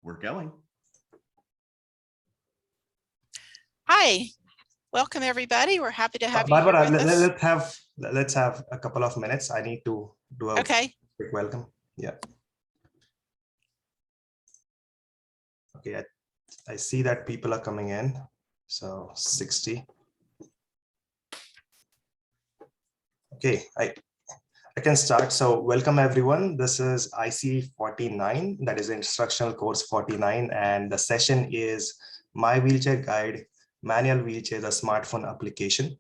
We're going. Hi, welcome everybody. We're happy to have you Barbara, here with us. let's have a couple of minutes. I need to do a quick welcome. Yeah. Okay, I see that people are coming in. So 60. Okay, I can start. So welcome everyone. This is IC 49, that is instructional course 49, and the session is My Wheelchair Guide, Manual Wheelchair, the smartphone application.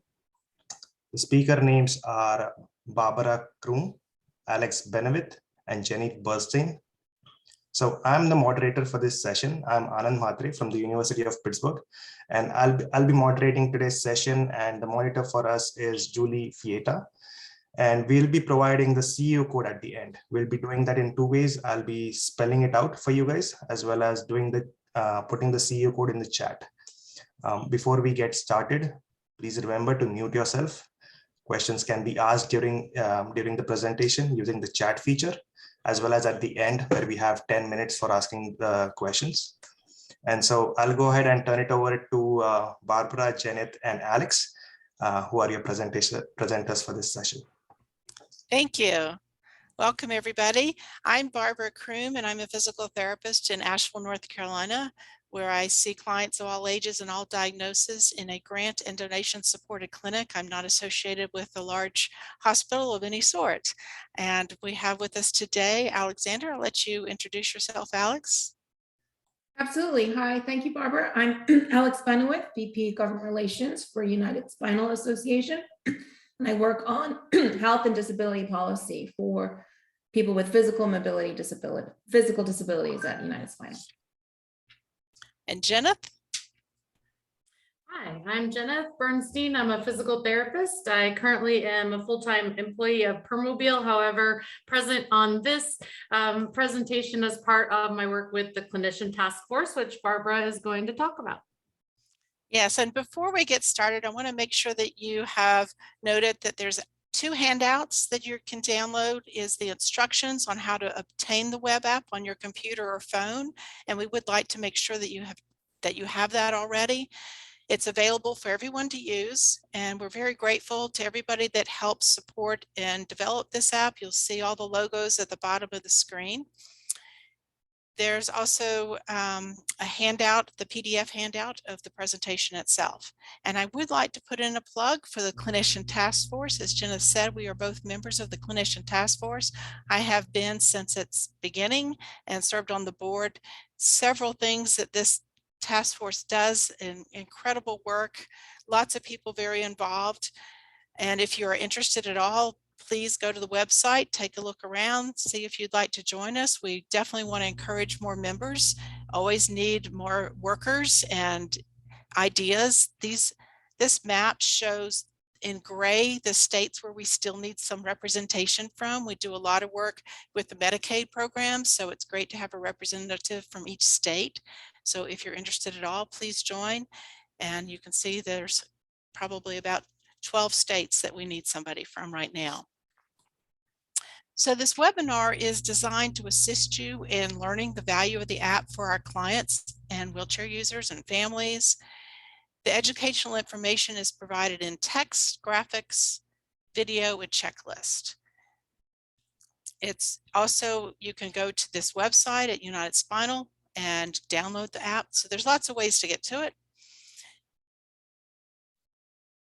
The speaker names are Barbara Crume, Alex Bennewith, and Jenny Burstein. So I'm the moderator for this session. I'm Anand Mhatre from the University of Pittsburgh, and I'll be moderating today's session, and the monitor for us is Julie Fieta. And we'll be providing the CEO code at the end. We'll be doing that in two ways. I'll be spelling it out for you guys, as well as doing the putting the CEO code in the chat. Before we get started, please remember to mute yourself. Questions can be asked during the presentation using the chat feature, as well as at the end where we have 10 minutes for asking the questions. And so I'll go ahead and turn it over to Barbara, Janet, and Alex, who are your presenters for this session. Thank you. Welcome everybody. I'm Barbara Crume, and I'm a physical therapist in Asheville, North Carolina, where I see clients of all ages and all diagnoses in a grant and donation supported clinic. I'm not associated with a large hospital of any sort. And we have with us today, Alexandra. I'll let you introduce yourself, Alex. Absolutely. Hi, thank you, Barbara. I'm Alex Bennewith, VP Government Relations for United Spinal Association. And I work on health and disability policy for people with physical disabilities at United Spinal. And Jeneth? Hi, I'm Jeneth Bernstein. I'm a physical therapist. I currently am a full-time employee of Permobile, however, present on this presentation as part of my work with the Clinician Task Force, which Barbara is going to talk about. Yes, and before we get started, I want to make sure that you have noted that there's two handouts that you can download. Is the instructions on how to obtain the web app on your computer or phone, and we would like to make sure that you have that already. It's available for everyone to use, and we're very grateful to everybody that helps support and develop this app. You'll see all the logos at the bottom of the screen. There's also a handout, the PDF handout of the presentation itself. And I would like to put in a plug for the Clinician Task Force. As Jenna said, we are both members of the Clinician Task Force. I have been since its beginning and served on the board. Several things that this task force does, incredible work, lots of people very involved. And if you're interested at all, please go to the website, take a look around, see if you'd like to join us. We definitely want to encourage more members, always need more workers and ideas. This map shows in gray the states where we still need some representation from. We do a lot of work with the Medicaid program, so it's great to have a representative from each state. So if you're interested at all, please join. And you can see there's probably about 12 states that we need somebody from right now. So this webinar is designed to assist you in learning the value of the app for our clients and wheelchair users and families. The educational information is provided in text, graphics, video, and checklist. It's also, you can go to this website at United Spinal and download the app. So there's lots of ways to get to it.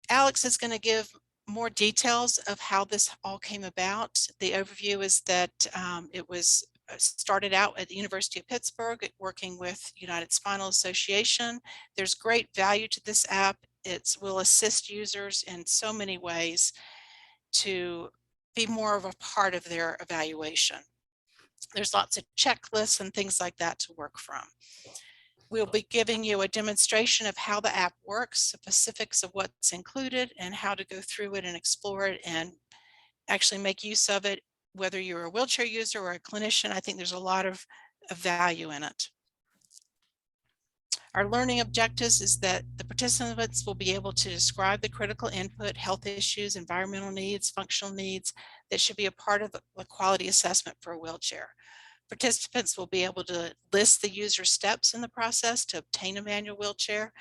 Alex is going to give more details of how this all came about. The overview is that it was started out at the University of Pittsburgh working with United Spinal Association. There's great value to this app. It will assist users in so many ways to be more of a part of their evaluation. There's lots of checklists and things like that to work from. We'll be giving you a demonstration of how the app works, the specifics of what's included, and how to go through it and explore it and actually make use of it, whether you're a wheelchair user or a clinician. I think there's a lot of value in it. Our learning objectives is that the participants will be able to describe the critical input, health issues, environmental needs, functional needs that should be a part of the quality assessment for a wheelchair. Participants will be able to list the user steps in the process to obtain a manual wheelchair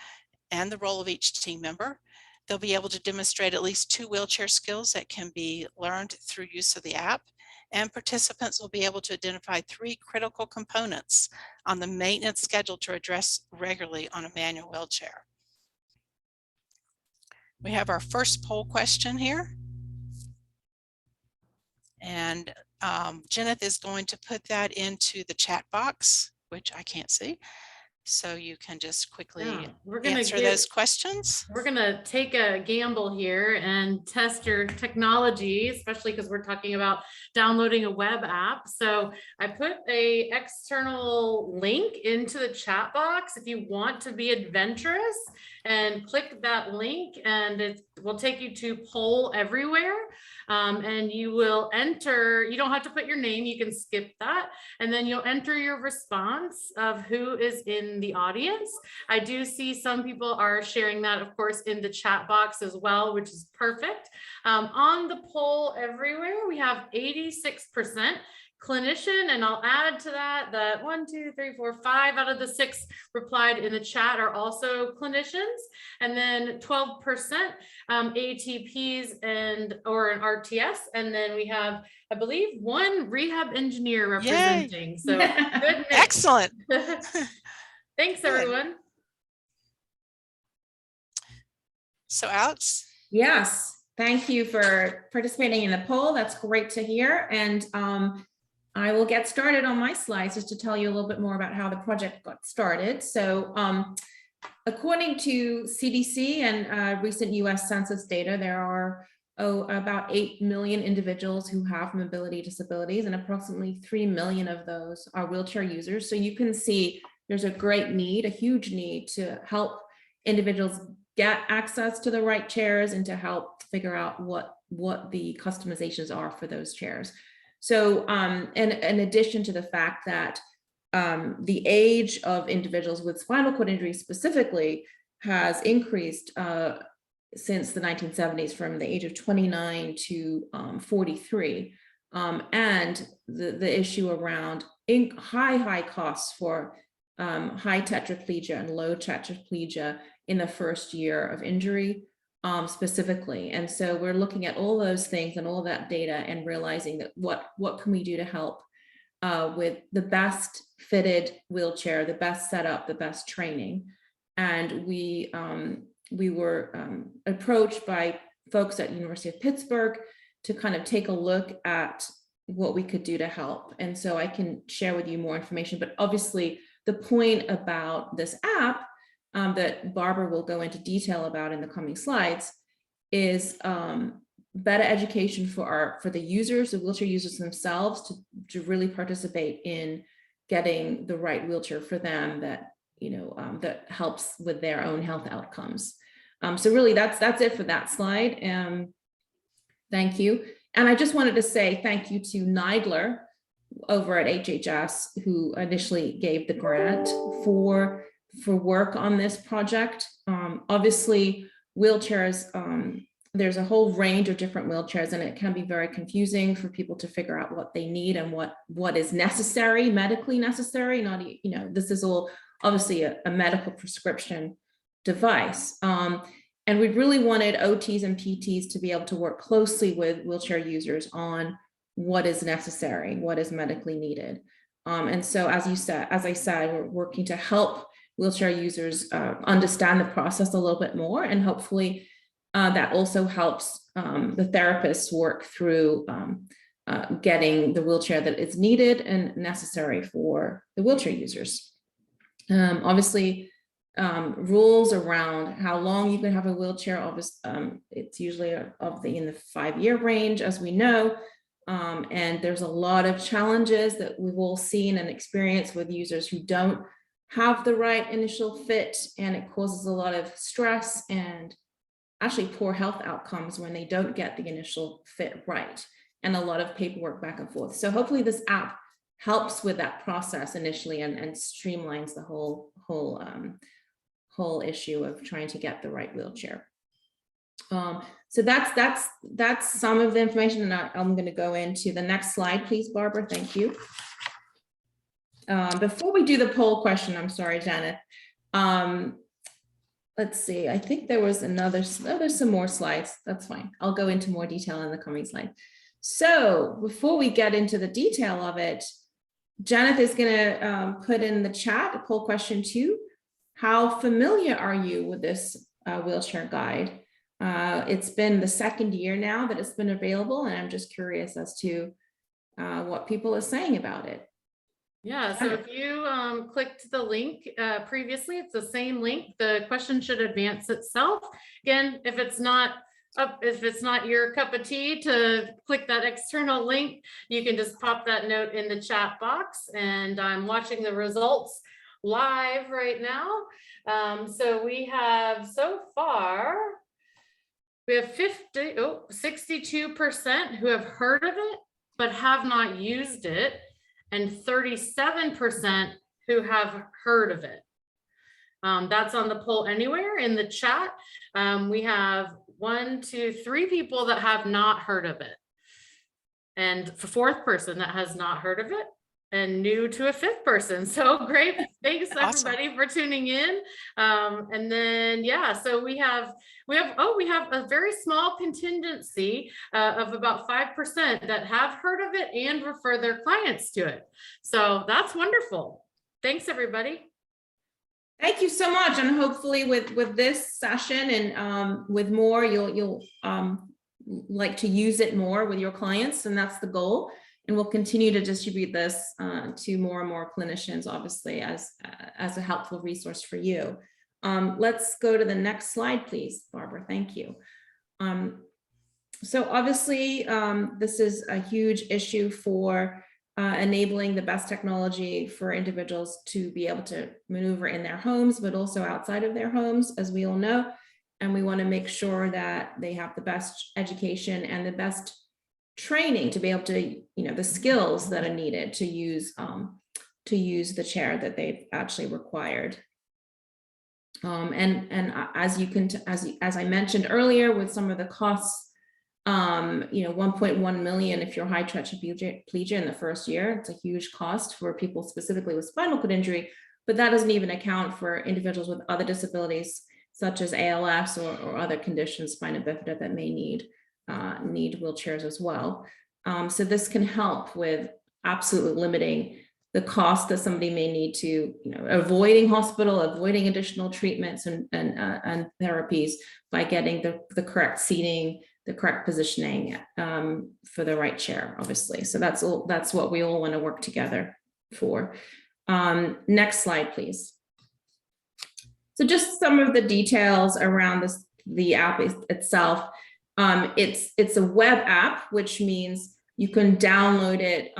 and the role of each team member. They'll be able to demonstrate at least 2 wheelchair skills that can be learned through use of the app. And participants will be able to identify 3 critical components on the maintenance schedule to address regularly on a manual wheelchair. We have our first poll question here. And Jeneth is going to put that into the chat box, which I can't see. So you can just quickly answer those questions. We're going to take a gamble here and test your technology, especially because we're talking about downloading a web app. So I put an external link into the chat box if you want to be adventurous, and click that link and it will take you to Poll Everywhere. And you will enter, you don't have to put your name, you can skip that. And then you'll enter your response of who is in the audience. I do see some people are sharing that, of course, in the chat box as well, which is perfect. On the Poll Everywhere, we have 86% clinician, and I'll add to that that 1, 2, 3, 4, 5 out of the 6 replied in the chat are also clinicians, and then 12% ATPs or an RTS, and then we have, I believe, 1 rehab engineer representing. Yay. So good mix. Excellent. Thanks, everyone. So Alex? Yes, thank you for participating in the poll. That's great to hear. And I will get started on my slides just to tell you a little bit more about how the project got started. So according to CDC and recent US Census data, there are about 8 million individuals who have mobility disabilities, and approximately 3 million of those are wheelchair users. So you can see there's a great need, a huge need to help individuals get access to the right chairs and to help figure out what the customizations are for those chairs. So in addition to the fact that the age of individuals with spinal cord injury specifically has increased since the 1970s from the age of 29 to 43, and the issue around high costs for high tetraplegia and low tetraplegia in the first year of injury specifically. And so we're looking at all those things and all that data and realizing that what can we do to help with the best fitted wheelchair, the best setup, the best training. And we were approached by folks at University of Pittsburgh to kind of take a look at what we could do to help. And so I can share with you more information, but obviously the point about this app that Barbara will go into detail about in the coming slides is better education for the users, the wheelchair users themselves, to really participate in getting the right wheelchair for them that that helps with their own health outcomes. So really that's it for that slide. Thank you. And I just wanted to say thank you to Neidler over at HHS, who initially gave the grant for work on this project. Obviously, wheelchairs, there's a whole range of different wheelchairs, and it can be very confusing for people to figure out what they need and what is necessary, medically necessary. Not, this is all obviously a medical prescription device. And we really wanted OTs and PTs to be able to work closely with wheelchair users on what is necessary, what is medically needed. And so, as I said, we're working to help wheelchair users understand the process a little bit more, and hopefully that also helps the therapists work through getting the wheelchair that is needed and necessary for the wheelchair users. Obviously, rules around how long you can have a wheelchair, it's usually in the 5-year range, as we know. And there's a lot of challenges that we've all seen and experienced with users who don't have the right initial fit, and it causes a lot of stress and actually poor health outcomes when they don't get the initial fit right, and a lot of paperwork back and forth. So hopefully this app helps with that process initially and streamlines the whole issue of trying to get the right wheelchair. So that's some of the information, and I'm going to go into the next slide, please, Barbara. Thank you. Before we do the poll question, I'm sorry, Janet. Let's see, I think there was there's some more slides. That's fine. I'll go into more detail in the coming slide. So before we get into the detail of it, Janet is going to put in the chat a poll question 2. How familiar are you with this wheelchair guide? It's been the 2nd year now that it's been available, and I'm just curious as to what people are saying about it. Yeah, so if you clicked the link previously, it's the same link. The question should advance itself. Again, if it's not your cup of tea to click that external link, you can just pop that note in the chat box. And I'm watching the results live right now. So we have so far, we have 62% who have heard of it, but have not used it, and 37% who have heard of it. That's on the poll anywhere in the chat. We have 1, 2, 3 people that have not heard of it, and a 4th person that has not heard of it, and new to a 5th person. So great. Thanks everybody for tuning in. And then, yeah, so we have a very small contingency of about 5% that have heard of it and refer their clients to it. So that's wonderful. Thanks everybody. Thank you so much. And hopefully with this session and with more, you'll like to use it more with your clients, and that's the goal. And we'll continue to distribute this to more and more clinicians, obviously, as a helpful resource for you. Let's go to the next slide, please, Barbara. Thank you. So obviously, this is a huge issue for enabling the best technology for individuals to be able to maneuver in their homes, but also outside of their homes, as we all know. And we want to make sure that they have the best education and the best training to be able to, the skills that are needed to use the chair that they've actually required. And as I mentioned earlier, with some of the costs, 1.1 million if you're high tetraplegia in the first year, it's a huge cost for people specifically with spinal cord injury, but that doesn't even account for individuals with other disabilities such as ALS or other conditions, spina bifida, that may need wheelchairs as well. So this can help with absolutely limiting the cost that somebody may need to, avoiding hospital, avoiding additional treatments and therapies by getting the correct seating, the correct positioning for the right chair, obviously. So that's what we all want to work together for. Next slide, please. So just some of the details around the app itself. It's a web app, which means you can download it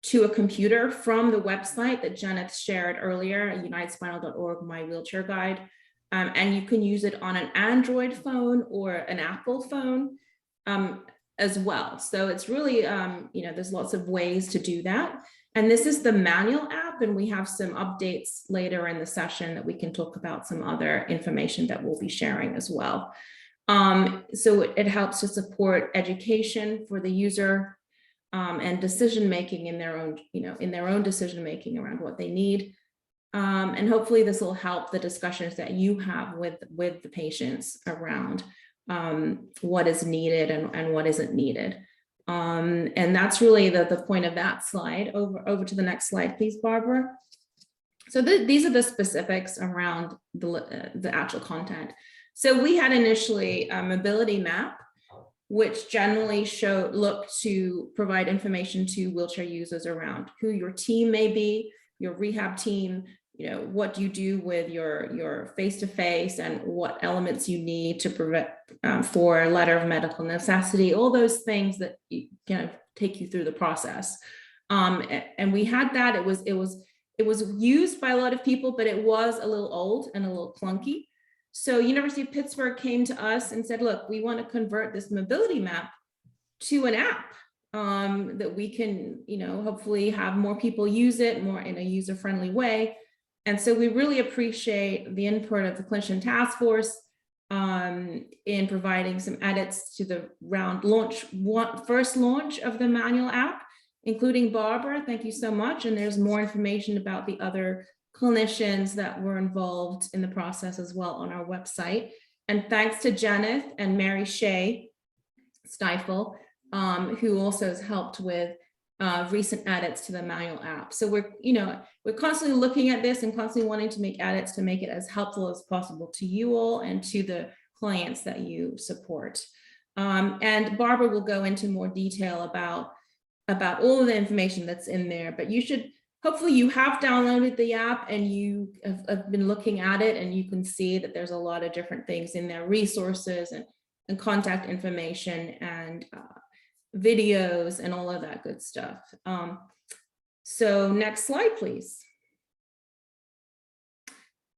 to a computer from the website that Janet shared earlier, unitedspinal.org, My Wheelchair Guide. And you can use it on an Android phone or an Apple phone as well. So it's really, there's lots of ways to do that. And this is the manual app, and we have some updates later in the session that we can talk about some other information that we'll be sharing as well. So it helps to support education for the user and decision-making in their own decision-making around what they need. And hopefully this will help the discussions that you have with the patients around what is needed and what isn't needed. And that's really the point of that slide. Over to the next slide, please, Barbara. So these are the specifics around the actual content. So we had initially a mobility map, which generally look to provide information to wheelchair users around who your team may be, your rehab team, what you do with your face-to-face and what elements you need to prevent for a letter of medical necessity, all those things that kind of take you through the process. And we had that. It was used by a lot of people, but it was a little old and a little clunky. So University of Pittsburgh came to us and said, look, we want to convert this mobility map to an app that we can, hopefully have more people use it more in a user-friendly way. And so we really appreciate the input of the clinician task force in providing some edits to the first launch of the manual app. including Barbara. Thank you so much. And there's more information about the other clinicians that were involved in the process as well on our website. And thanks to Janet and Mary Shea Stifle, who also has helped with recent edits to the manual app. So we're constantly looking at this and constantly wanting to make edits to make it as helpful as possible to you all and to the clients that you support. And Barbara will go into more detail about all of the information that's in there, but you should, hopefully you have downloaded the app and you have been looking at it, and you can see that there's a lot of different things in there, resources and contact information and videos and all of that good stuff. So next slide, please.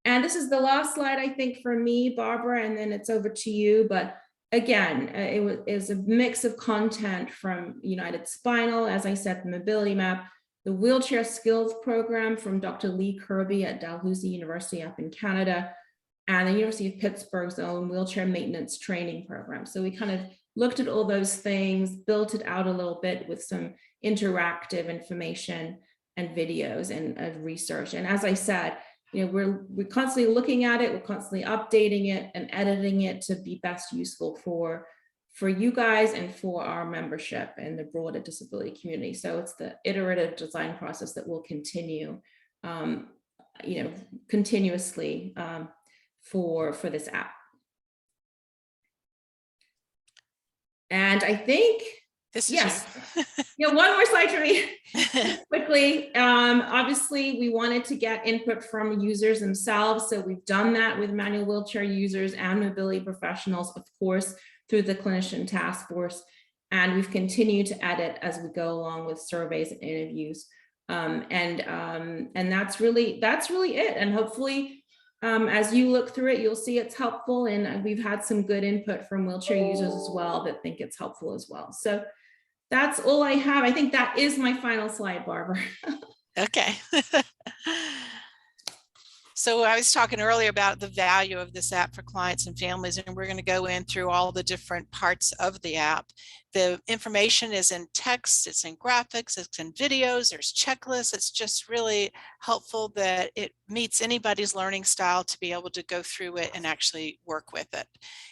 And this is the last slide, I think, for me, Barbara, and then it's over to you. But again, it is a mix of content from United Spinal, as I said, the mobility map, the wheelchair skills program from Dr. Lee Kirby at Dalhousie University up in Canada, and the University of Pittsburgh's own wheelchair maintenance training program. So we kind of looked at all those things, built it out a little bit with some interactive information and videos and research. And as I said, we're constantly looking at it, we're constantly updating it and editing it to be best useful for you guys and for our membership and the broader disability community. So it's the iterative design process that will continue, continuously for this app. And I think, this is yes, one more slide for me quickly. Obviously, we wanted to get input from users themselves. So we've done that with manual wheelchair users and mobility professionals, of course, through the clinician task force. And we've continued to edit as we go along with surveys and interviews. And that's really it. And hopefully, as you look through it, you'll see it's helpful. And we've had some good input from wheelchair users as well that think it's helpful as well. So that's all I have. I think that is my final slide, Barbara. Okay. So I was talking earlier about the value of this app for clients and families, and we're going to go in through all the different parts of the app. The information is in text, it's in graphics, it's in videos, there's checklists. It's just really helpful that it meets anybody's learning style to be able to go through it and actually work with it.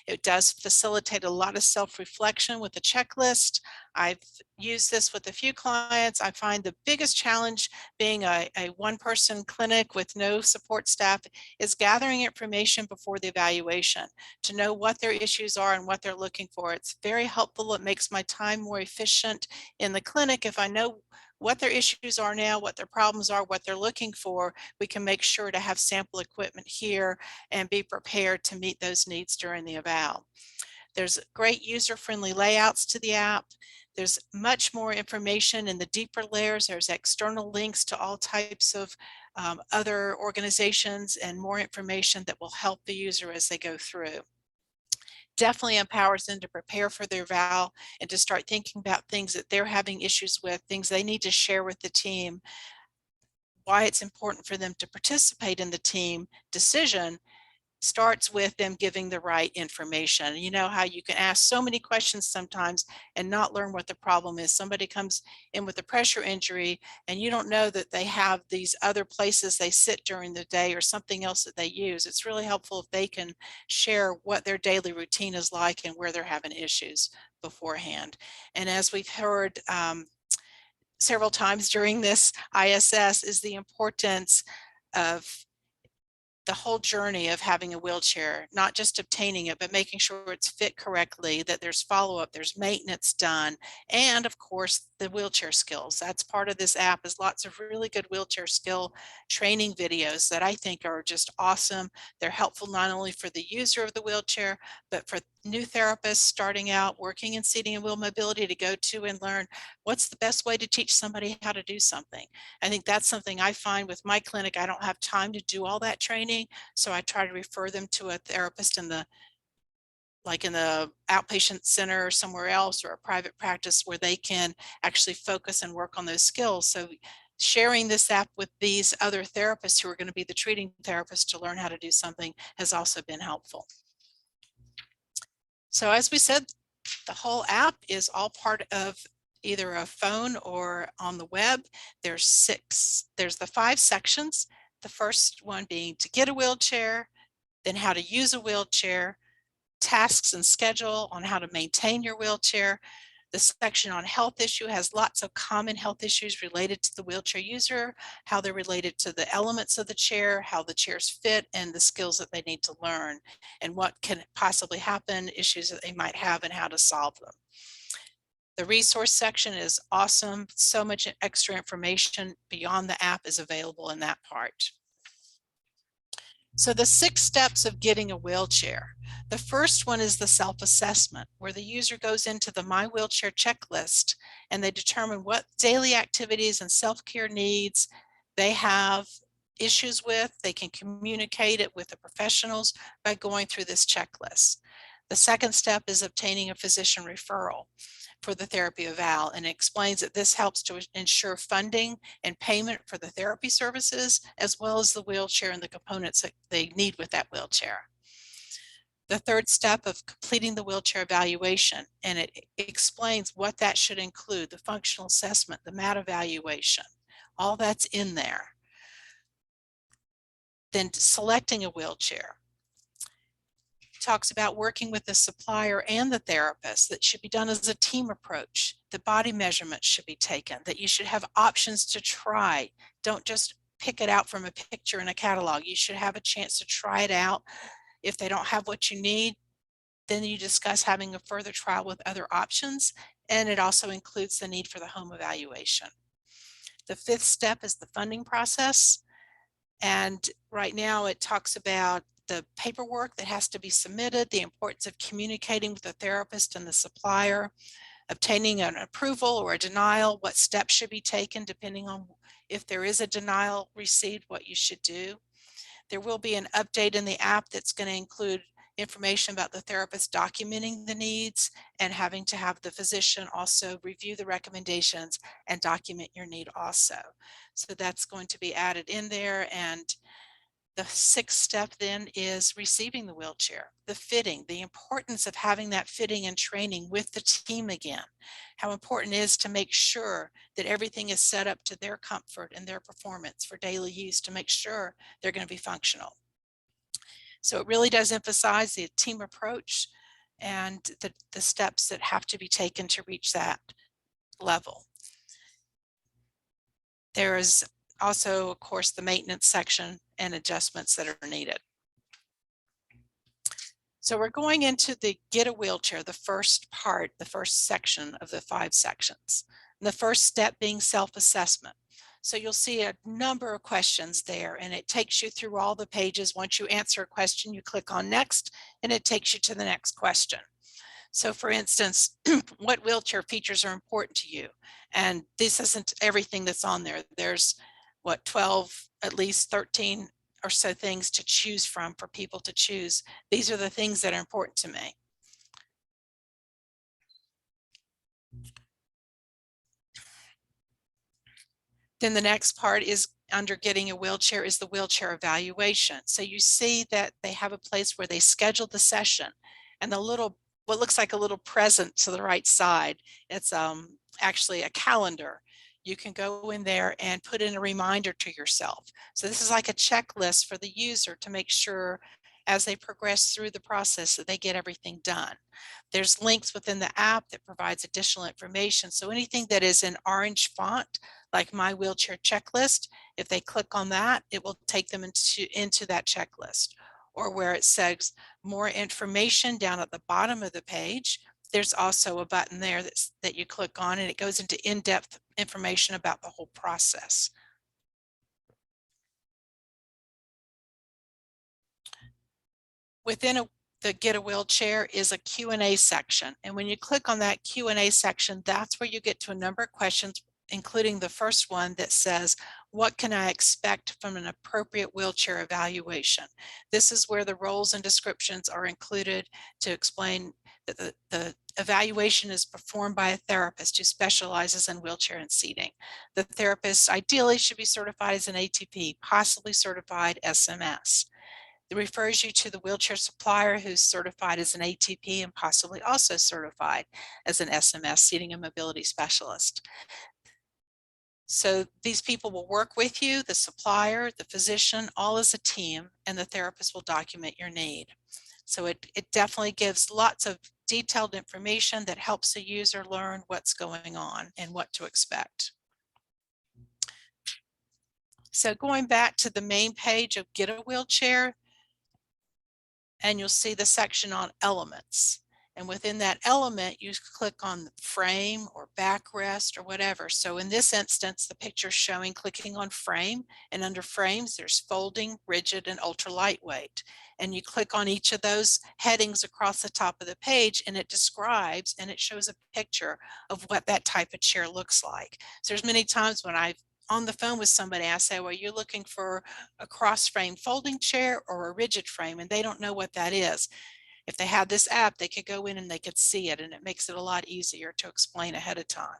It does facilitate a lot of self-reflection with the checklist. I've used this with a few clients. I find the biggest challenge being a one-person clinic with no support staff is gathering information before the evaluation to know what their issues are and what they're looking for. It's very helpful. It makes my time more efficient in the clinic. If I know what their issues are now, what their problems are, what they're looking for, we can make sure to have sample equipment here and be prepared to meet those needs during the eval. There's great user-friendly layouts to the app. There's much more information in the deeper layers. There's external links to all types of other organizations and more information that will help the user as they go through. Definitely empowers them to prepare for their eval and to start thinking about things that they're having issues with, things they need to share with the team, why it's important for them to participate in the team decision. Starts with them giving the right information. You know how you can ask so many questions sometimes and not learn what the problem is. Somebody comes in with a pressure injury and you don't know that they have these other places they sit during the day or something else that they use. It's really helpful if they can share what their daily routine is like and where they're having issues beforehand. And as we've heard several times during this ISS is the importance of the whole journey of having a wheelchair, not just obtaining it, but making sure it's fit correctly, that there's follow-up, there's maintenance done, and of course, the wheelchair skills. That's part of this app is lots of really good wheelchair skill training videos that I think are just awesome. They're helpful not only for the user of the wheelchair, but for new therapists starting out working in seating and wheel mobility to go to and learn what's the best way to teach somebody how to do something. I think that's something I find with my clinic. I don't have time to do all that training, so I try to refer them to a therapist in the outpatient center or somewhere else, or a private practice where they can actually focus and work on those skills. So sharing this app with these other therapists who are going to be the treating therapists to learn how to do something has also been helpful. So as we said, the whole app is all part of either a phone or on the web. There's the 5 sections. The first one being to get a wheelchair, then how to use a wheelchair, tasks and schedule on how to maintain your wheelchair. The section on health issue has lots of common health issues related to the wheelchair user, how they're related to the elements of the chair, how the chairs fit, and the skills that they need to learn, and what can possibly happen, issues that they might have, and how to solve them. The resource section is awesome. So much extra information beyond the app is available in that part. So the 6 steps of getting a wheelchair. The first one is the self-assessment, where the user goes into the My Wheelchair checklist and they determine what daily activities and self-care needs they have issues with. They can communicate it with the professionals by going through this checklist. The second step is obtaining a physician referral for the therapy eval, and it explains that this helps to ensure funding and payment for the therapy services, as well as the wheelchair and the components that they need with that wheelchair. The third step of completing the wheelchair evaluation, and it explains what that should include: the functional assessment, the MAT evaluation, all that's in there. Then selecting a wheelchair. Talks about working with the supplier and the therapist, that should be done as a team approach. The body measurements should be taken, that you should have options to try. Don't just pick it out from a picture in a catalog. You should have a chance to try it out. If they don't have what you need, then you discuss having a further trial with other options, and it also includes the need for the home evaluation. The 5th step is the funding process, and right now it talks about the paperwork that has to be submitted, the importance of communicating with the therapist and the supplier, obtaining an approval or a denial, what steps should be taken depending on if there is a denial received, what you should do. There will be an update in the app that's going to include information about the therapist documenting the needs and having to have the physician also review the recommendations and document your need also. So that's going to be added in there. And the 6th step then is receiving the wheelchair, the fitting, the importance of having that fitting and training with the team again, how important it is to make sure that everything is set up to their comfort and their performance for daily use to make sure they're going to be functional. So it really does emphasize the team approach and the steps that have to be taken to reach that level. There is also, of course, the maintenance section and adjustments that are needed. So we're going into the get a wheelchair, the first part, the first section of the 5 sections. And the first step being self-assessment. So you'll see a number of questions there, and it takes you through all the pages. Once you answer a question, you click on next, and it takes you to the next question. So for instance, what wheelchair features are important to you? And this isn't everything that's on there. There's what, 12, at least 13 or so things to choose from for people to choose. These are the things that are important to me. Then the next part is under getting a wheelchair is the wheelchair evaluation. So you see that they have a place where they schedule the session, and the little, what looks like a little present to the right side, it's actually a calendar. You can go in there and put in a reminder to yourself. So this is like a checklist for the user to make sure as they progress through the process that they get everything done. There's links within the app that provides additional information. So anything that is in orange font, like My Wheelchair Checklist, if they click on that, it will take them into that checklist. Or where it says more information down at the bottom of the page, there's also a button there that you click on, and it goes into in-depth information about the whole process. Within the Get a Wheelchair is a Q&A section. And when you click on that Q&A section, that's where you get to a number of questions, including the first one that says, what can I expect from an appropriate wheelchair evaluation? This is where the roles and descriptions are included to explain that the evaluation is performed by a therapist who specializes in wheelchair and seating. The therapist ideally should be certified as an ATP, possibly certified SMS. It refers you to the wheelchair supplier who's certified as an ATP and possibly also certified as an SMS, seating and mobility specialist. So these people will work with you, the supplier, the physician, all as a team, and the therapist will document your need. So it definitely gives lots of detailed information that helps the user learn what's going on and what to expect. So going back to the main page of Get a Wheelchair, and you'll see the section on elements. And within that element, you click on the frame or backrest or whatever. So in this instance, the picture's showing clicking on frame, and under frames, there's folding, rigid, and ultra lightweight. And you click on each of those headings across the top of the page, and it describes and it shows a picture of what that type of chair looks like. So there's many times when I've on the phone with somebody, I say, well, you're looking for a cross frame folding chair or a rigid frame, and they don't know what that is. If they had this app, they could go in and they could see it, and it makes it a lot easier to explain ahead of time.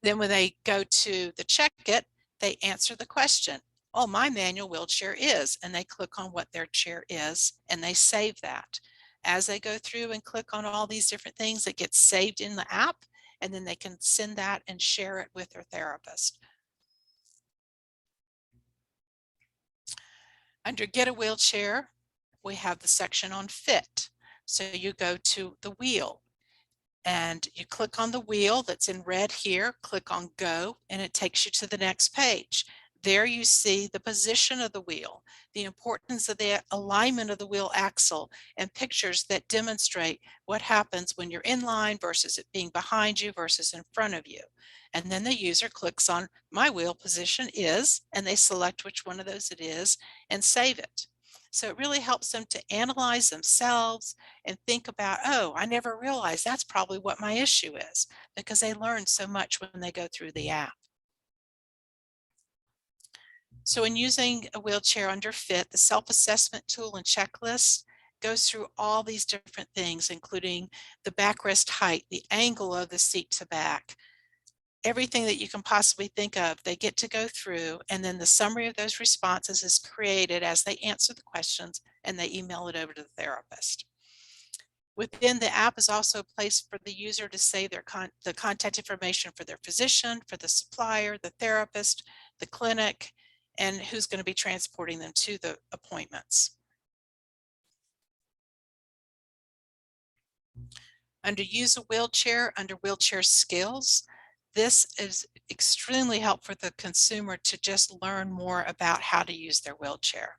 Then when they go to the check it, they answer the question, oh, my manual wheelchair is, and they click on what their chair is, and they save that. As they go through and click on all these different things, it gets saved in the app, and then they can send that and share it with their therapist. Under Get a Wheelchair, we have the section on fit. So you go to the wheel and you click on the wheel that's in red here, click on Go, and it takes you to the next page. There you see the position of the wheel, the importance of the alignment of the wheel axle, and pictures that demonstrate what happens when you're in line versus it being behind you versus in front of you. And then the user clicks on my wheel position is, and they select which one of those it is and save it. So it really helps them to analyze themselves and think about, oh, I never realized that's probably what my issue is, because they learn so much when they go through the app. So in using a wheelchair under Fit, the self-assessment tool and checklist goes through all these different things, including the backrest height, the angle of the seat to back, everything that you can possibly think of, they get to go through, and then the summary of those responses is created as they answer the questions and they email it over to the therapist. Within the app is also a place for the user to save the contact information for their physician, for the supplier, the therapist, the clinic, and who's going to be transporting them to the appointments. Under Use a Wheelchair, under Wheelchair Skills, this is extremely helpful for the consumer to just learn more about how to use their wheelchair.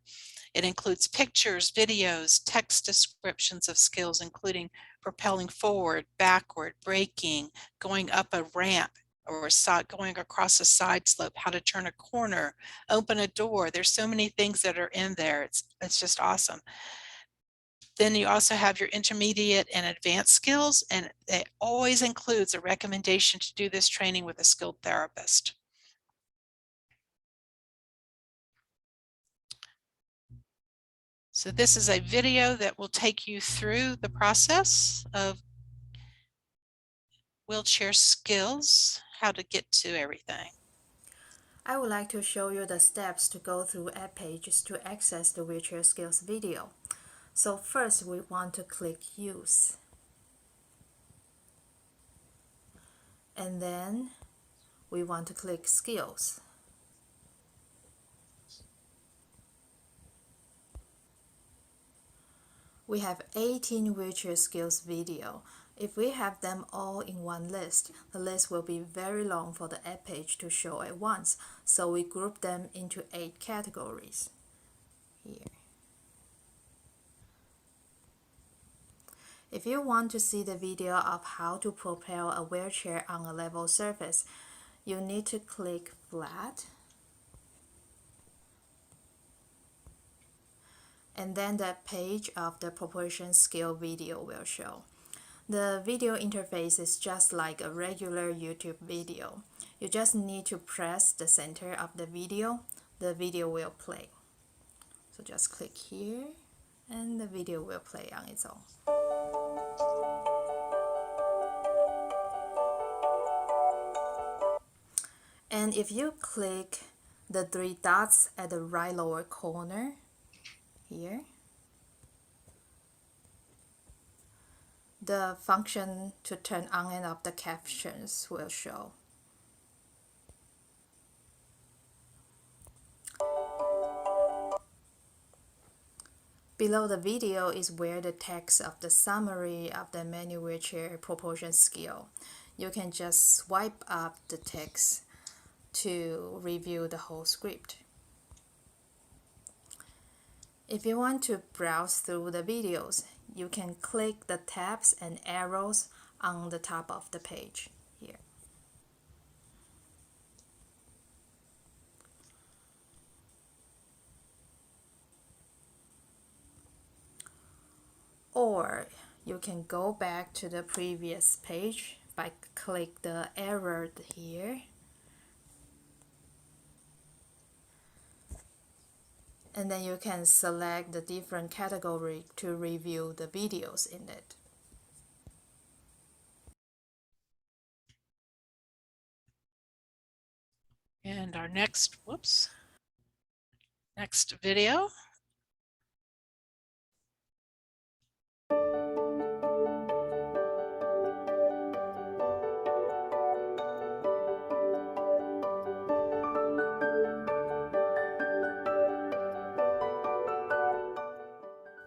It includes pictures, videos, text descriptions of skills, including propelling forward, backward, braking, going up a ramp, or going across a side slope, how to turn a corner, open a door. There's so many things that are in there. It's just awesome. Then you also have your intermediate and advanced skills, and it always includes a recommendation to do this training with a skilled therapist. So this is a video that will take you through the process of wheelchair skills, how to get to everything. I would like to show you the steps to go through app pages to access the wheelchair skills video. So first we want to click Use. And then we want to click Skills. We have 18 wheelchair skills video. If we have them all in one list, the list will be very long for the app page to show at once. So we group them into 8 categories. Here. If you want to see the video of how to propel a wheelchair on a level surface, you need to click Flat, and then the page of the propulsion skill video will show. The video interface is just like a regular YouTube video. You just need to press the center of the video will play. So just click here, and the video will play on its own. And if you click the 3 dots at the right lower corner, here. The function to turn on and off the captions will show. Below the video is where the text of the summary of the manual wheelchair propulsion skill. You can just swipe up the text to review the whole script. If you want to browse through the videos, you can click the tabs and arrows on the top of the page here. Or you can go back to the previous page by click the arrow here. And then you can select the different category to review the videos in it. And our next video.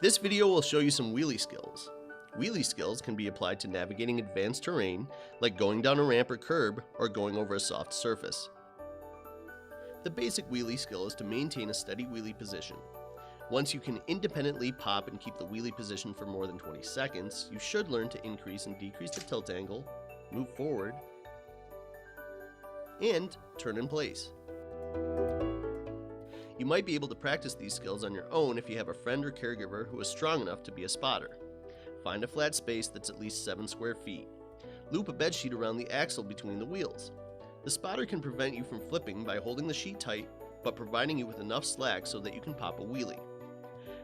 This video will show you some wheelie skills. Wheelie skills can be applied to navigating advanced terrain, like going down a ramp or curb, or going over a soft surface. The basic wheelie skill is to maintain a steady wheelie position. Once you can independently pop and keep the wheelie position for more than 20 seconds, you should learn to increase and decrease the tilt angle, move forward, and turn in place. You might be able to practice these skills on your own if you have a friend or caregiver who is strong enough to be a spotter. Find a flat space that's at least 7 square feet. Loop a bed sheet around the axle between the wheels. The spotter can prevent you from flipping by holding the sheet tight, but providing you with enough slack so that you can pop a wheelie.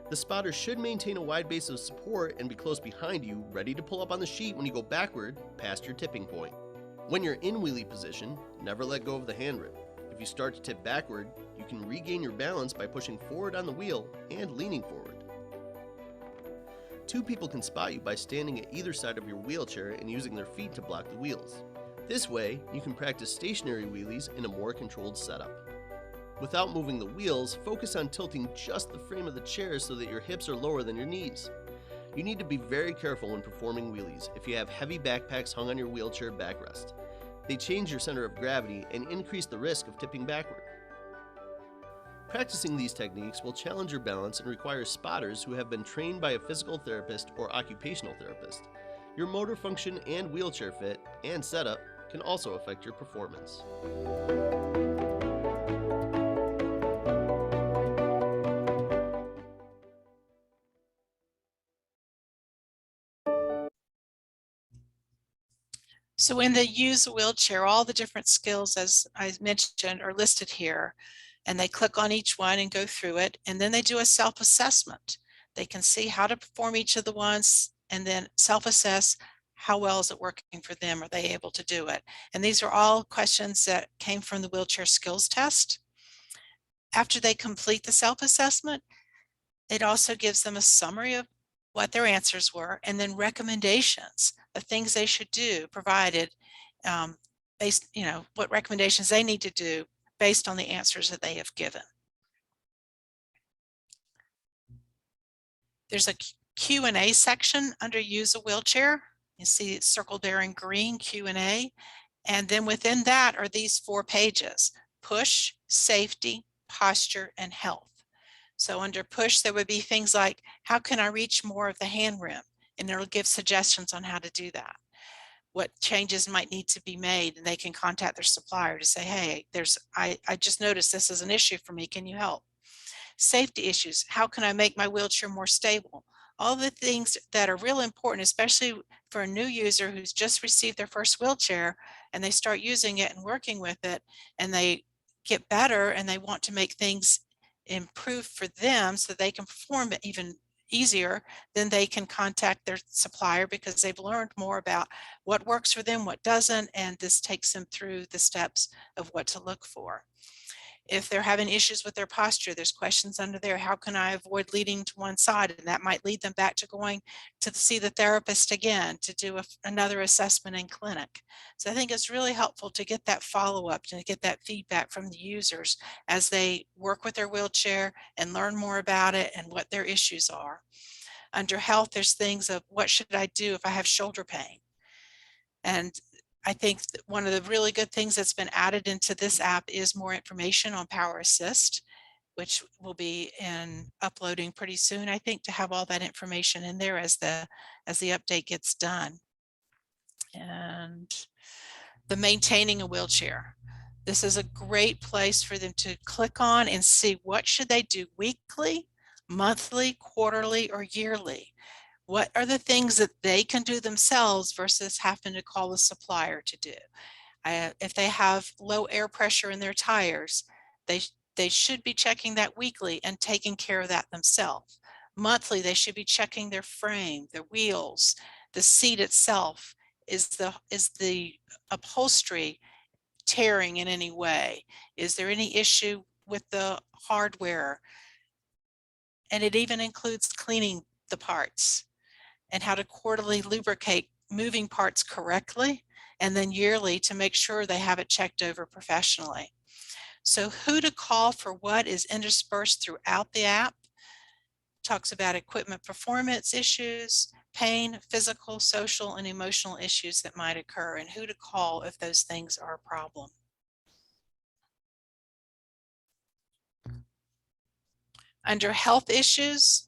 The spotter should maintain a wide base of support and be close behind you, ready to pull up on the sheet when you go backward past your tipping point. When you're in wheelie position, never let go of the hand grip. If you start to tip backward, you can regain your balance by pushing forward on the wheel and leaning forward. 2 people can spot you by standing at either side of your wheelchair and using their feet to block the wheels. This way, you can practice stationary wheelies in a more controlled setup. Without moving the wheels, focus on tilting just the frame of the chair so that your hips are lower than your knees. You need to be very careful when performing wheelies if you have heavy backpacks hung on your wheelchair backrest. They change your center of gravity and increase the risk of tipping backward. Practicing these techniques will challenge your balance and require spotters who have been trained by a physical therapist or occupational therapist. Your motor function and wheelchair fit and setup can also affect your performance. So in the use a wheelchair, all the different skills, as I mentioned, are listed here, and they click on each one and go through it, and then they do a self-assessment. They can see how to perform each of the ones and then self-assess how well is it working for them. Are they able to do it? And these are all questions that came from the wheelchair skills test. After they complete the self-assessment, it also gives them a summary of what their answers were, and then recommendations of things they should do, provided based, what recommendations they need to do based on the answers that they have given. There's a Q&A section under use a wheelchair. You see it's circled there in green, Q&A. And then within that are these 4 pages: push, safety, posture, and health. So under push, there would be things like, how can I reach more of the hand rim? And it'll give suggestions on how to do that. What changes might need to be made, and they can contact their supplier to say, hey, I just noticed this is an issue for me. Can you help? Safety issues. How can I make my wheelchair more stable? All the things that are real important, especially for a new user who's just received their first wheelchair and they start using it and working with it, and they get better and they want to make things improve for them so they can perform it even easier, then they can contact their supplier because they've learned more about what works for them, what doesn't, and this takes them through the steps of what to look for. If they're having issues with their posture, there's questions under there. How can I avoid leaning to one side? And that might lead them back to going to see the therapist again to do another assessment in clinic. So I think it's really helpful to get that follow-up, to get that feedback from the users as they work with their wheelchair and learn more about it and what their issues are. Under health, there's things of what should I do if I have shoulder pain? And I think that one of the really good things that's been added into this app is more information on Power Assist, which will be uploading pretty soon, I think, to have all that information in there as the update gets done. And the maintaining a wheelchair. This is a great place for them to click on and see what should they do weekly, monthly, quarterly, or yearly. What are the things that they can do themselves versus having to call a supplier to do? If they have low air pressure in their tires, they should be checking that weekly and taking care of that themselves. Monthly, they should be checking their frame, their wheels, the seat itself. Is the upholstery tearing in any way? Is there any issue with the hardware? And it even includes cleaning the parts and how to quarterly lubricate moving parts correctly, and then yearly to make sure they have it checked over professionally. So who to call for what is interspersed throughout the app. Talks about equipment performance issues, pain, physical, social, and emotional issues that might occur, and who to call if those things are a problem. Under health issues,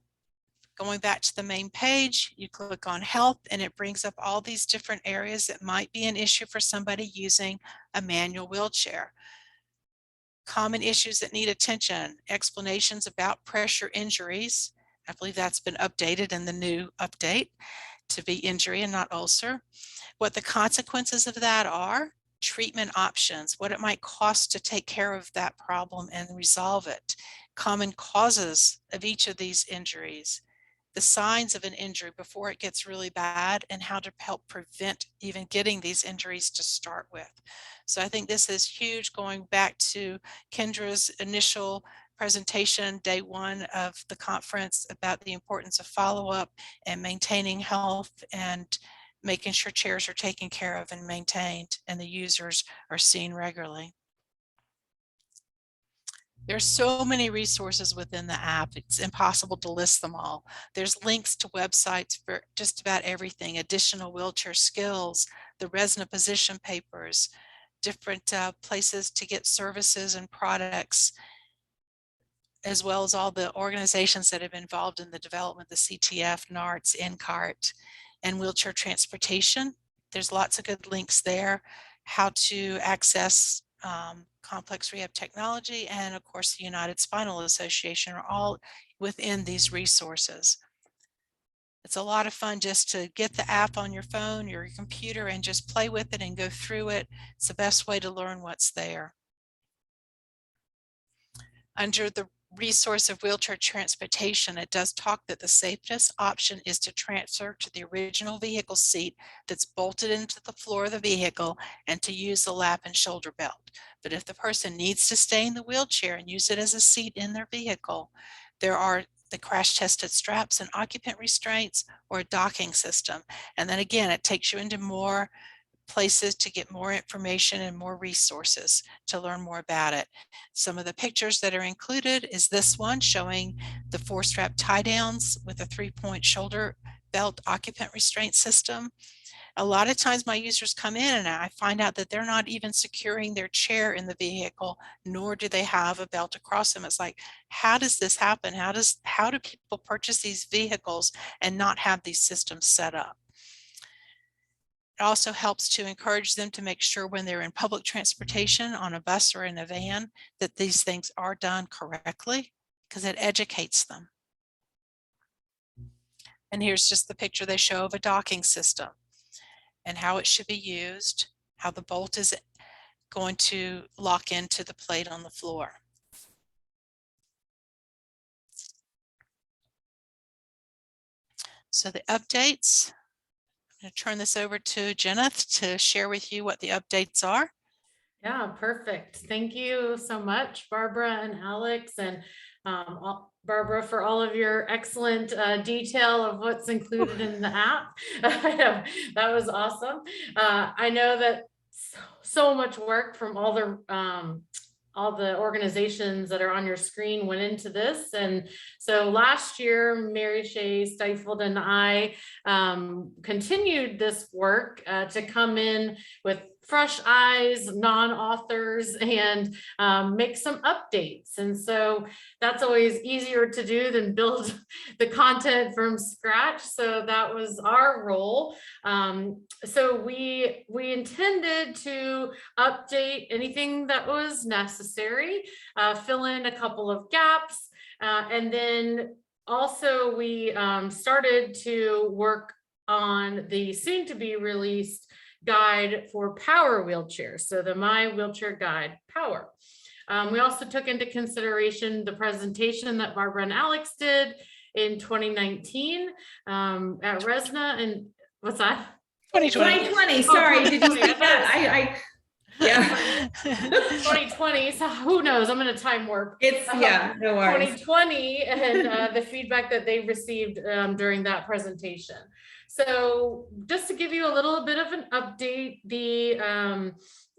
going back to the main page, you click on health and it brings up all these different areas that might be an issue for somebody using a manual wheelchair. Common issues that need attention, explanations about pressure injuries. I believe that's been updated in the new update to be injury and not ulcer. What the consequences of that are, treatment options, what it might cost to take care of that problem and resolve it, common causes of each of these injuries, the signs of an injury before it gets really bad, and how to help prevent even getting these injuries to start with. So I think this is huge, going back to Kendra's initial presentation, day one of the conference, about the importance of follow-up and maintaining health and making sure chairs are taken care of and maintained and the users are seen regularly. There's so many resources within the app, it's impossible to list them all. There's links to websites for just about everything, additional wheelchair skills, the resident position papers, different places to get services and products, as well as all the organizations that have been involved in the development, the CTF, NARTS, NCART, and wheelchair transportation. There's lots of good links there, how to access complex rehab technology, and of course the United Spinal Association are all within these resources. It's a lot of fun just to get the app on your phone, your computer, and just play with it and go through it. It's the best way to learn what's there. Under the resource of wheelchair transportation, it does talk that the safest option is to transfer to the original vehicle seat that's bolted into the floor of the vehicle and to use the lap and shoulder belt. But if the person needs to stay in the wheelchair and use it as a seat in their vehicle, there are the crash tested straps and occupant restraints, or a docking system. And then again, it takes you into more places to get more information and more resources to learn more about it. Some of the pictures that are included is this one showing the 4-strap tie downs with a 3-point shoulder belt occupant restraint system. A lot of times my users come in and I find out that they're not even securing their chair in the vehicle, nor do they have a belt across them. It's like, how does this happen? How do people purchase these vehicles and not have these systems set up? It also helps to encourage them to make sure when they're in public transportation on a bus or in a van that these things are done correctly, because it educates them. And here's just the picture they show of a docking system and how it should be used, how the bolt is going to lock into the plate on the floor. So the updates, I'm going to turn this over to Jenna to share with you what the updates are. Yeah, perfect. Thank you so much, Barbara and Alex, and Barbara, for all of your excellent detail of what's included in the app. That was awesome. I know that so much work from all the organizations that are on your screen went into this. And so last year, Mary Shea, Stifled, and I continued this work to come in with fresh eyes, non-authors, and make some updates. And so that's always easier to do than build the content from scratch. So that was our role. So we intended to update anything that was necessary, fill in a couple of gaps, and then also we started to work on the soon to be released guide for power wheelchairs. So the My Wheelchair Guide Power. We also took into consideration the presentation that Barbara and Alex did in 2019 at RESNA. And what's that? 2020, sorry, did you say that? Yeah. 2020, so who knows? I'm gonna time warp. It's, yeah, no worries. 2020 and the feedback that they received during that presentation. So just to give you a little bit of an update,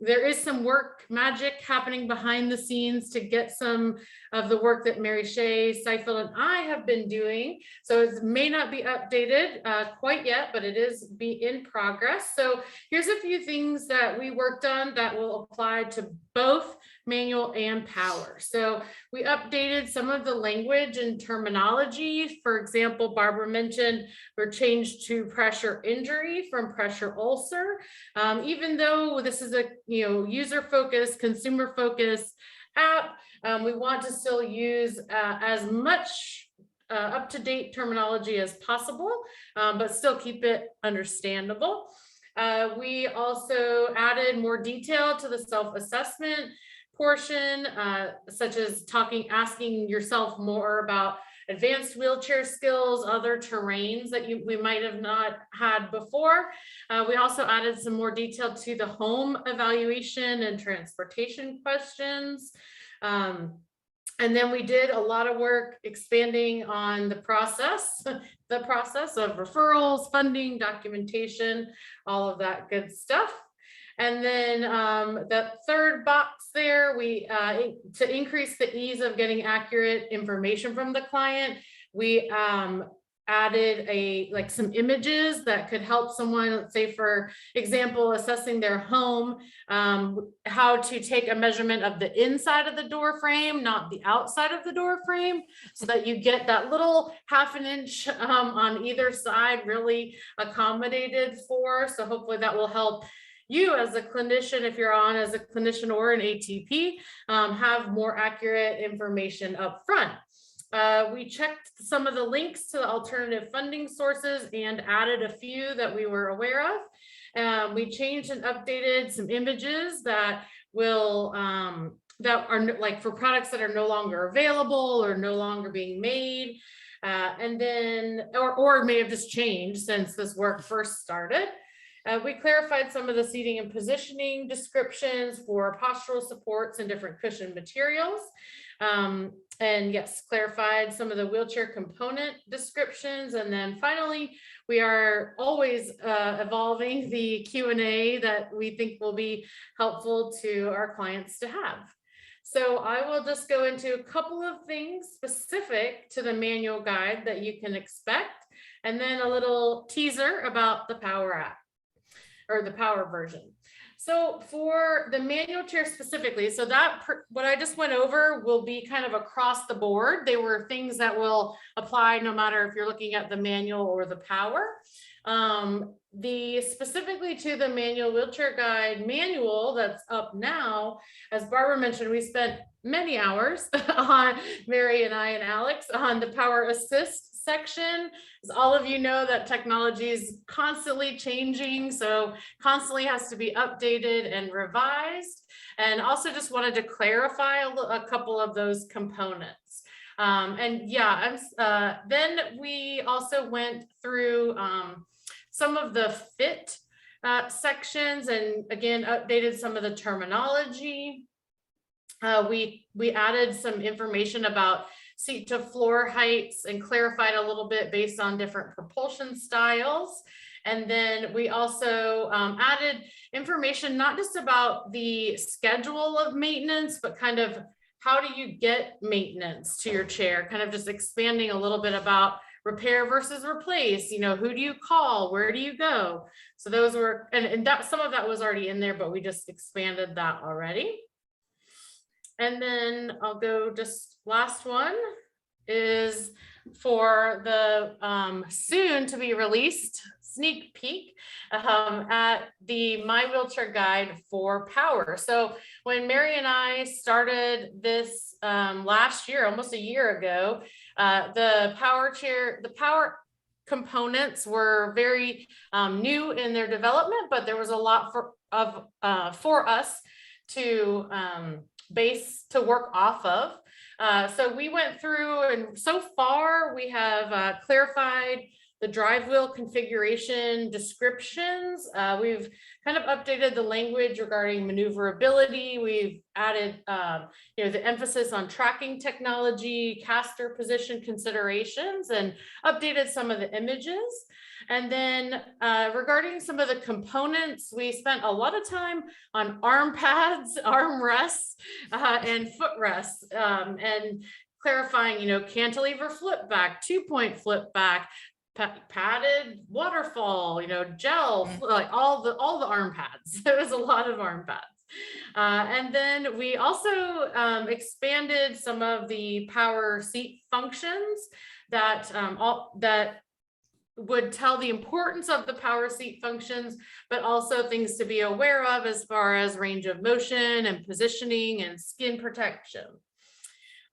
there is some work magic happening behind the scenes to get some of the work that Mary Shea, Stifled, and I have been doing. So it may not be updated quite yet, but it is in progress. So here's a few things that we worked on that will apply to both manual and power. So we updated some of the language and terminology. For example, Barbara mentioned we're changed to pressure injury from pressure ulcer. Even though this is a user-focused, consumer-focused app, we want to still use as much up-to-date terminology as possible, but still keep it understandable. We also added more detail to the self-assessment portion, such as asking yourself more about advanced wheelchair skills, other terrains that we might have not had before. We also added some more detail to the home evaluation and transportation questions. And then we did a lot of work expanding on the process of referrals, funding, documentation, all of that good stuff. And then the third box there, to increase the ease of getting accurate information from the client, we added some images that could help someone, let's say for example, assessing their home, how to take a measurement of the inside of the door frame, not the outside of the door frame, so that you get that little ½ inch on either side really accommodated for. So hopefully that will help you as a clinician, if you're on as a clinician or an ATP, have more accurate information up front. We checked some of the links to the alternative funding sources and added a few that we were aware of. We changed and updated some images that will that are like for products that are no longer available or no longer being made, and then or may have just changed since this work first started. We clarified some of the seating and positioning descriptions for postural supports and different cushion materials. And yes, clarified some of the wheelchair component descriptions. And then finally, we are always evolving the Q&A that we think will be helpful to our clients to have. So I will just go into a couple of things specific to the manual guide that you can expect, and then a little teaser about the Power app, or the Power version. So for the manual chair specifically, so that what I just went over will be kind of across the board. They were things that will apply no matter if you're looking at the manual or the Power. Specifically to the manual wheelchair guide manual that's up now, as Barbara mentioned, we spent many hours on Mary and I and Alex on the Power Assist section. As all of you know, that technology is constantly changing, so constantly has to be updated and revised. And also just wanted to clarify a couple of those components. And yeah, then we also went through some of the fit sections, and again, updated some of the terminology. We added some information about seat to floor heights and clarified a little bit based on different propulsion styles. And then we also added information not just about the schedule of maintenance, but kind of how do you get maintenance to your chair, kind of just expanding a little bit about repair versus replace, you know, who do you call, where do you go? So those were, and that some of that was already in there, but we just expanded that already. And then I'll go just last one is for the soon to be released sneak peek at the My Wheelchair Guide for Power. So when Mary and I started this last year, almost a year ago, the power components were very new in their development, but there was a lot for us to work off of. So we went through, and so far we have clarified the drive wheel configuration descriptions. We've kind of updated the language regarding maneuverability. We've added, the emphasis on tracking technology, caster position considerations, and updated some of the images. And then regarding some of the components, we spent a lot of time on arm pads, arm rests, and foot rests, and clarifying, cantilever flip back, 2-point flip back, padded waterfall, gel, like all the arm pads. There was a lot of arm pads. And then we also expanded some of the power seat functions that would tell the importance of the power seat functions, but also things to be aware of as far as range of motion and positioning and skin protection.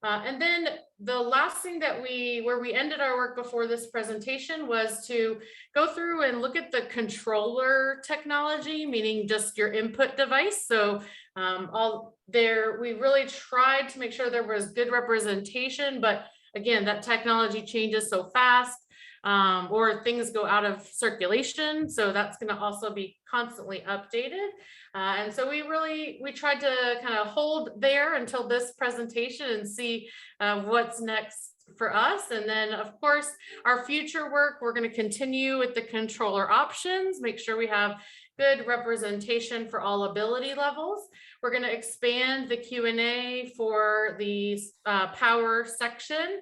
And then the last thing where we ended our work before this presentation was to go through and look at the controller technology, meaning just your input device. So we really tried to make sure there was good representation, but again, that technology changes so fast, or things go out of circulation. So that's going to also be constantly updated. And so we tried to kind of hold there until this presentation and see what's next for us. And then of course, our future work, we're going to continue with the controller options, make sure we have good representation for all ability levels. We're going to expand the Q&A for the power section.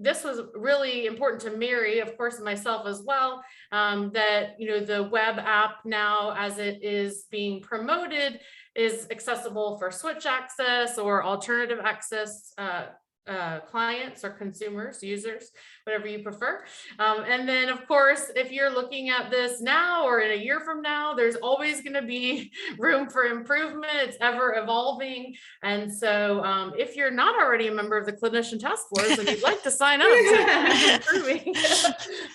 This was really important to Mary, of course, myself as well, that, the web app now, as it is being promoted, is accessible for switch access or alternative access clients or consumers, users, whatever you prefer. And then of course, if you're looking at this now or in a year from now, there's always going to be room for improvement. It's ever evolving. And so if you're not already a member of the Clinician Task Force and you'd like to sign up to improving,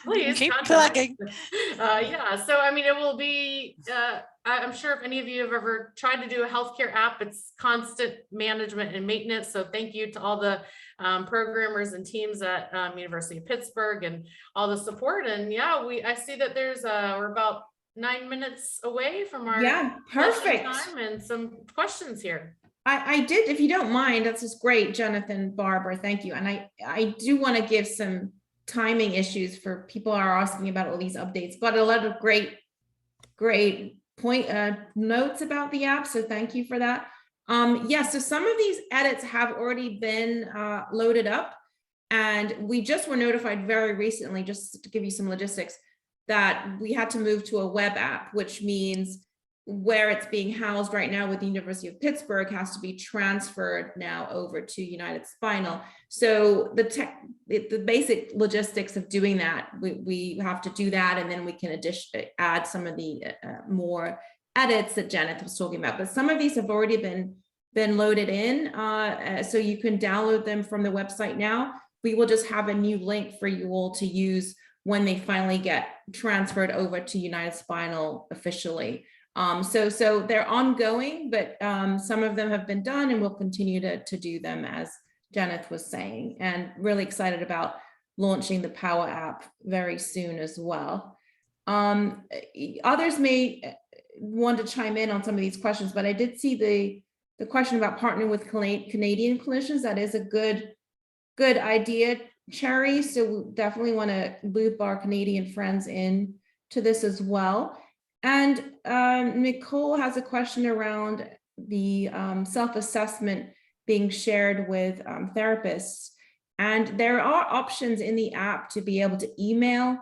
please keep contact. plugging. Yeah, so I mean, it will be I'm sure if any of you have ever tried to do a healthcare app, it's constant management and maintenance. So thank you to all the programmers and teams at University of Pittsburgh and all the support. And yeah, I see that there's we're about 9 minutes away from our perfect time and some questions here. I did, if you don't mind, that's just great, Jonathan, Barbara, thank you. And I do want to give some timing issues for people who are asking about all these updates, but a lot of great notes about the app, so thank you for that. So some of these edits have already been loaded up, and we just were notified very recently, just to give you some logistics, that we had to move to a web app, which means where it's being housed right now with the University of Pittsburgh has to be transferred now over to United Spinal. So the basic logistics of doing that, we have to do that, and then we can add some of the more edits that Janet was talking about. But some of these have already been loaded in, so you can download them from the website now. We will just have a new link for you all to use when they finally get transferred over to United Spinal officially. So they're ongoing, but some of them have been done, and we'll continue to do them, as Janet was saying, and really excited about launching the Power app very soon as well. Others may want to chime in on some of these questions, but I did see the question about partnering with Canadian clinicians. That is a good idea, Cherry. So we definitely want to loop our Canadian friends in to this as well. And Nicole has a question around the self-assessment being shared with therapists. And there are options in the app to be able to email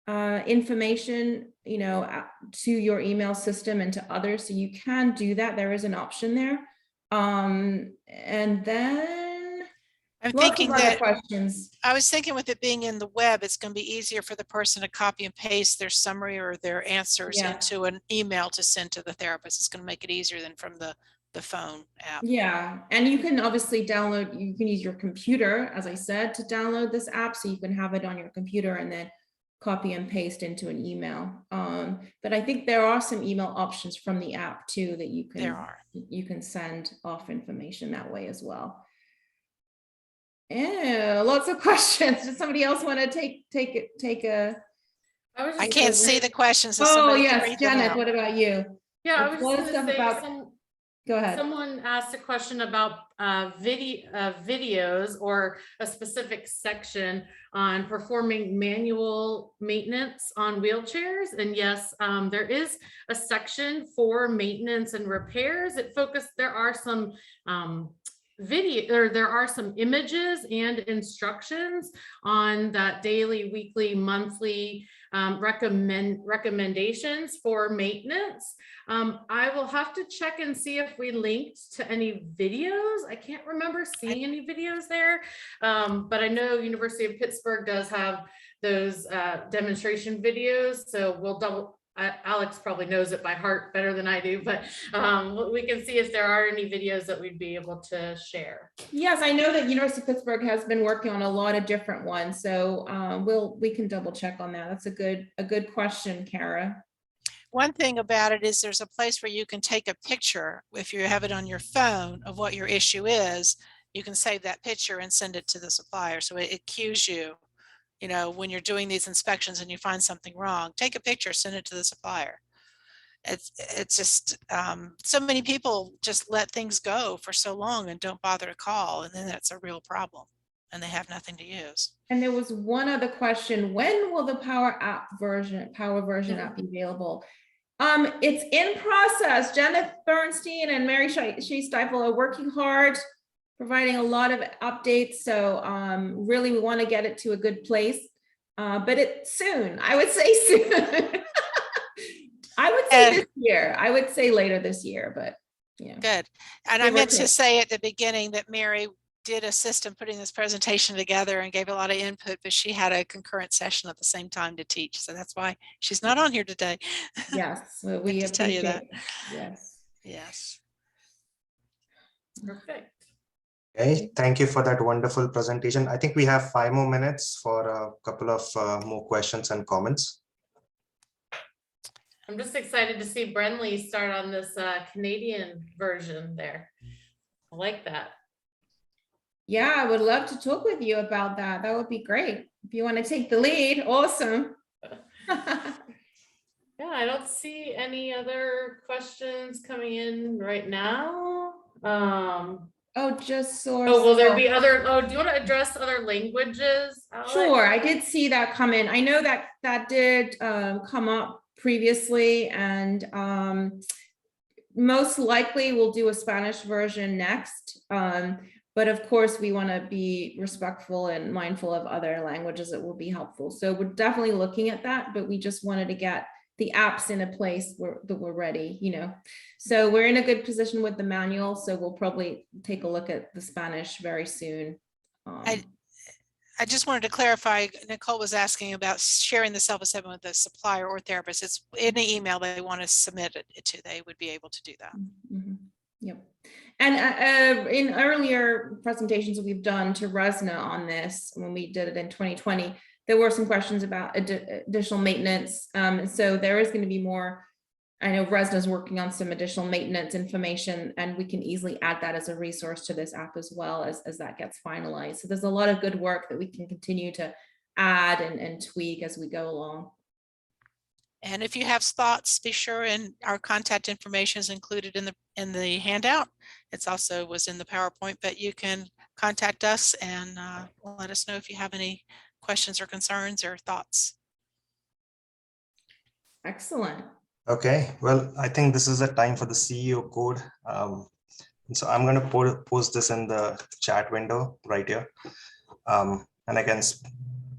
information, to your email system and to others. So you can do that. There is an option there. And then I'm thinking that questions. I was thinking with it being in the web, it's going to be easier for the person to copy and paste their summary or their answers into an email to send to the therapist. It's going to make it easier than from the phone app. Yeah, and you can obviously download, you can use your computer, as I said, to download this app, so you can have it on your computer and then copy and paste into an email. But I think there are some email options from the app too that you can send off information that way as well. Yeah, lots of questions. Does somebody else want to take a? I can't see the questions. So oh yes, Janet, what about you? Yeah, I was just going to say, go ahead. Someone asked a question about videos or a specific section on performing manual maintenance on wheelchairs. And yes, there is a section for maintenance and repairs. There are some there are some images and instructions on that daily, weekly, monthly recommendations for maintenance. I will have to check and see if we linked to any videos. I can't remember seeing any videos there, but I know University of Pittsburgh does have those demonstration videos, so we'll double. Alex probably knows it by heart better than I do, but we can see if there are any videos that we'd be able to share. Yes, I know that University of Pittsburgh has been working on a lot of different ones, so we can double check on that. That's a good question, Kara. One thing about it is there's a place where you can take a picture. If you have it on your phone of what your issue is, you can save that picture and send it to the supplier. So it cues you, when you're doing these inspections and you find something wrong, take a picture, send it to the supplier. It's just so many people just let things go for so long and don't bother to call, and then that's a real problem and they have nothing to use. And there was one other question: when will the Power version app be available? It's in process. Janet Bernstein and Mary Shea Stifle are working hard, providing a lot of updates. So really we want to get it to a good place, but it's soon. I would say soon. I would say this year. I would say later this year, but yeah. Good. And I meant to say at the beginning that Mary did assist in putting this presentation together and gave a lot of input, but she had a concurrent session at the same time to teach. So that's why she's not on here today. Yes, so we have to tell you that. Yes. Perfect. Okay, thank you for that wonderful presentation. I think we have 5 more minutes for a couple of more questions and comments. I'm just excited to see Brenly start on this Canadian version there. I like that. Yeah, I would love to talk with you about that. That would be great. If you want to take the lead, awesome. Yeah, I don't see any other questions coming in right now. Just source. Will there be other? Do you want to address other languages, Alex? Sure, I did see that come in. I know that did come up previously, and most likely we'll do a Spanish version next. But of course, we want to be respectful and mindful of other languages that will be helpful. So we're definitely looking at that, but we just wanted to get the apps in a place that we're ready, So we're in a good position with the manual. So we'll probably take a look at the Spanish very soon. I just wanted to clarify, Nicole was asking about sharing the self-assessment with the supplier or therapist. It's in the email they want to submit it to, they would be able to do that. Mm-hmm. Yep. And in earlier presentations that we've done to RESNA on this, when we did it in 2020, there were some questions about additional maintenance. So there is going to be more. I know RESNA is working on some additional maintenance information, and we can easily add that as a resource to this app as well as that gets finalized. So there's a lot of good work that we can continue to add and tweak as we go along. And if you have thoughts, be sure, and our contact information is included in the handout. It's also was in the PowerPoint, but you can contact us and let us know if you have any questions or concerns or thoughts. Excellent. Okay, well, I think this is the time for the CEO code. So I'm going to post this in the chat window right here. And I can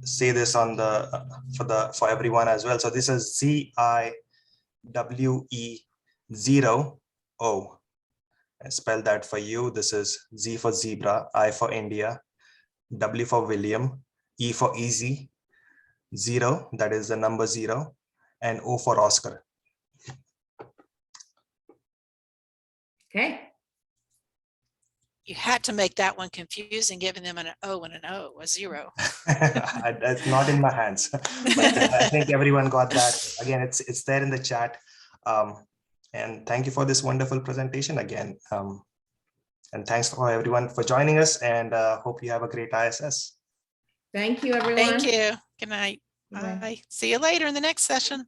say this on the for everyone as well. So this is ZIWE0O. I spell that for you. This is Z for zebra, I for India, W for William, E for easy, 0, that is the number 0, and O for Oscar. Okay. You had to make that one confusing, giving them an O and an O, a 0. That's not in my hands, but I think everyone got that. Again, it's there in the chat. And thank you for this wonderful presentation again. And thanks for everyone for joining us, and hope you have a great ISS. Thank you, everyone. Thank you. Good night. Bye. Bye. See you later in the next session.